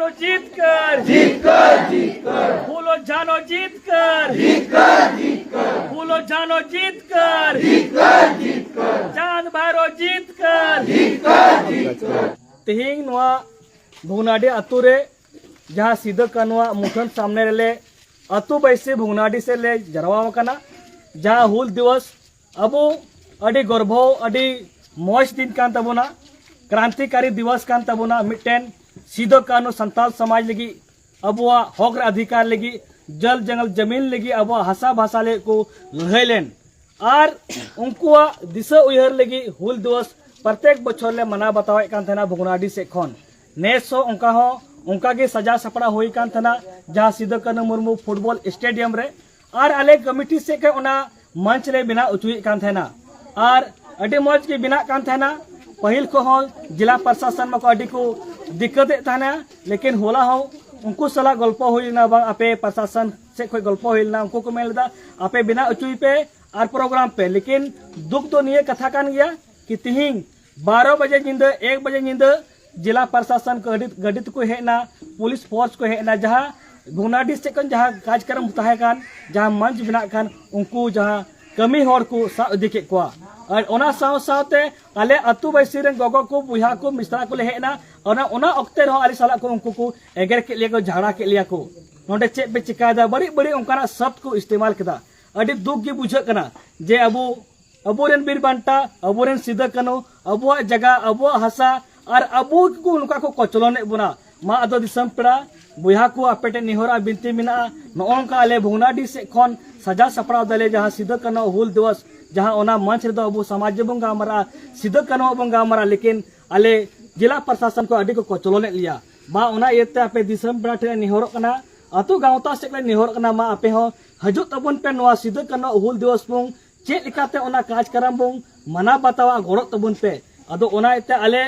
झानो जीत कर फूलो झानो जीत कर फूलो झानो जीत कर चांद भैरो जीत कर तेहिंग नवा भुगनाडी अतु रे जहाँ सिदो कानूआ मुठन सामने रेले अतु बैसे भुगनाडी से ले जरवा जहाँ हुल दिवस अबो अडी गर्भो अडी मौज दिन कान तबोना क्रांतिकारी दिवस कान तबोना मिट्टेन सिदो कानू संताल समाज लगी अबुआ हक अधिकार लगी जल जंगल जमीन लगी अबुआ हसा भाषा ले को लहलेन और उनकुआ दिशा उयहर लगी हुल दिवस प्रत्येक बछर ले मना बतावे कान थना भुगनाडी से खन नेसो उनका हो उनका के सजा सपड़ा होई कान थना जहाँ सिदो कानू मुर्मू फुटबॉल स्टेडियम रे और आले कमिटी से के उना मंच ले बिना उचुई कान थना और अडी मौज के बिना कान थना पहिल को हो जिला प्रशासन में को अडी को दिक्कत थाना लेकिन होला हो उनको सला गल्प होइना बा आपे प्रशासन से कोई गल्प होइना उनको को मेलदा आपे बिना उचुई पे और प्रोग्राम पे लेकिन दुख तो निये कथा कान गया कि तिहिंग 12 बजे नींद 1 बजे नींद जिला प्रशासन को गडित को हेना पुलिस फोर्स को हेना जहाँ भुगनाडी से कन जहाँ कार्यक्रम होता है जहाँ मंच बना कान उनको जहाँ कमी होर को सा दिखे को और ओना साव सावते आले अतु बैसी रे गोगो को बुहा को मिस्त्रा को ले हेना ओना अक्ते रहो आली साला को उनको को एगर के लिए को झाड़ा के लिया को नोडे चे पे चिकादा बड़ी बड़ी उनका शब्द को इस्तेमाल कदा अडी दुख के बुझे कना जे अबुरेन बीर बांटा अबुरेन सिदो कानू अबुआ जगह अबुआ हसा और अबु को उनका को कचलोने बुना मा अदो दिसम पेड़ा बुहा को अपेटे निहोरा बिनती मिना नोंका आले भुगनाडी से खन सजा सपड़ा दले जहाँ सिदो कानू हुल दिवस जहाँ ओना मंच रे अबु समाज बन गामरा सिदो कानू बन गामरा लेकिन आले जिला प्रशासन को अडी को कचलोने लिया बा ओना येते आपे दिसम पेड़ा ठे निहोरो कना अतु गावता से निहोर कना मा आपे हो हजु तबन पे नवा सिदो कानू हुल दिवस बुंग चेक लिकाते ओना कार्यक्रम बुंग मना बतावा गड़ो तबन पे अदो ओना येते आले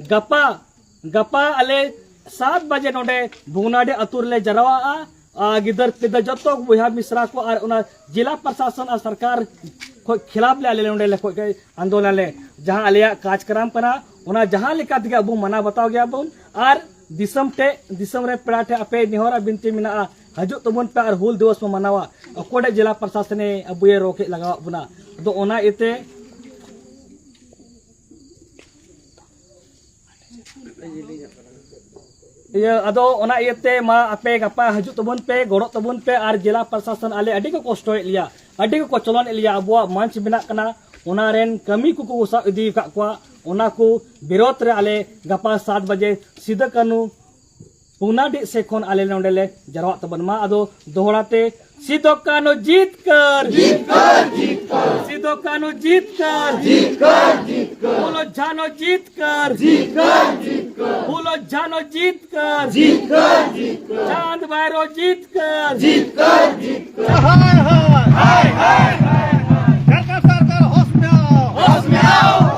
गपा आले 7 बजे नोडे भुगनाडी अतुर ले जरवा गिदर पिदर जतो बुहा मिश्रा को और ओना जिला प्रशासन और सरकार को खिलाफ ले आले नोडे ले को आंदोलन ले जहां आलिया कार्यक्रम करा ओना जहां लिका दिगा अबु मना बताओ गया बुन और दिसम रे पेड़ाटे आपे निहोरा बिनती मिना हजु तबन पे और हुल दिवस में मनावा अकोडे जिला प्रशासन अबु ये रोके लगा बुना तो ओना इते ये अदो ओना इते मा आपे गपा हजु तबन पे गड़ो तबन पे और जिला प्रशासन आले अडी को कष्ट लिया अडी को चलन लिया अबुआ मंच बिना कना ओना रेन कमी को सा इदी का को ओना को विरोध रे आले गपा 7 बजे सिदो कानू भुगनाडी से खन आले नोंडेले जरवा तबन मा अदो दोहराते सिदो कानू जीत कर सिदो कानू जीत कर फूलो झानो जीत कर फूलो झानो जीत कर चांद भैरो जीत कर हाय हाय सरकार होश में आओ